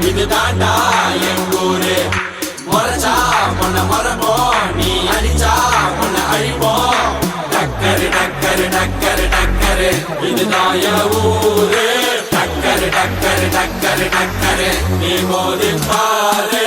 இது தாண்டா எங்கூரு மொரச்சா பொண்ண மரபோம் நீ அடிச்சா பொண்ண அழிப்போம் டக்கரு டக்கரு டக்கரு டக்கரு இதுதான் என் ஊரு டக்கரு டக்கரு டக்கரு டக்கரு நீ மோதி பாரு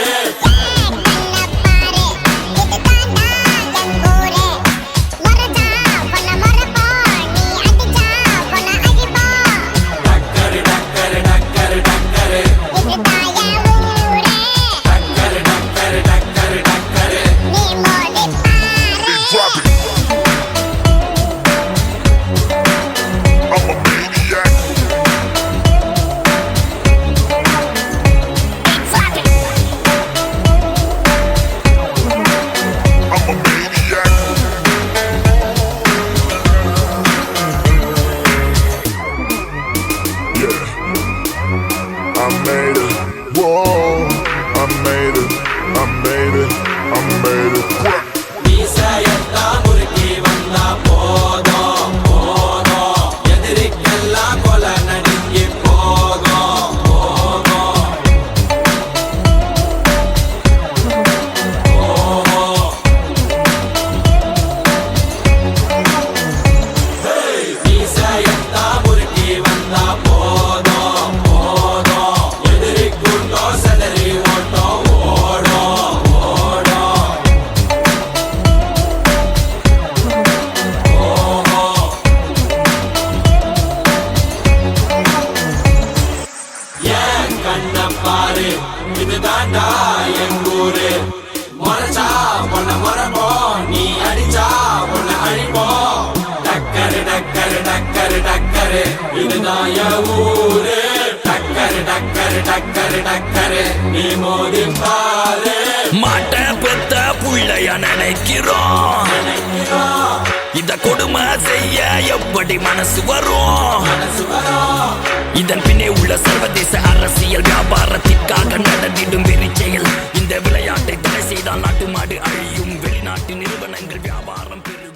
இதுதான் என் ஊரு. டக்கரு டக்கரு டக்கரு டக்கரு நீ மோதி பாரு. மாட்ட பெத்த புள்ளைய நினைக்கிறோம். இத கொடுமை செய்ய எப்படி மனசு வரும்? இதன் பின்னே உள்ள சர்வதேச அரசியல் வியாபாரத்திற்காக நடந்திடும் வெறிச்செயல். இந்த விளையாட்டை தடை செய்தால் நாட்டு மாடு அழியும். வெளிநாட்டு நிறுவனங்கள் வியாபாரம் பெரு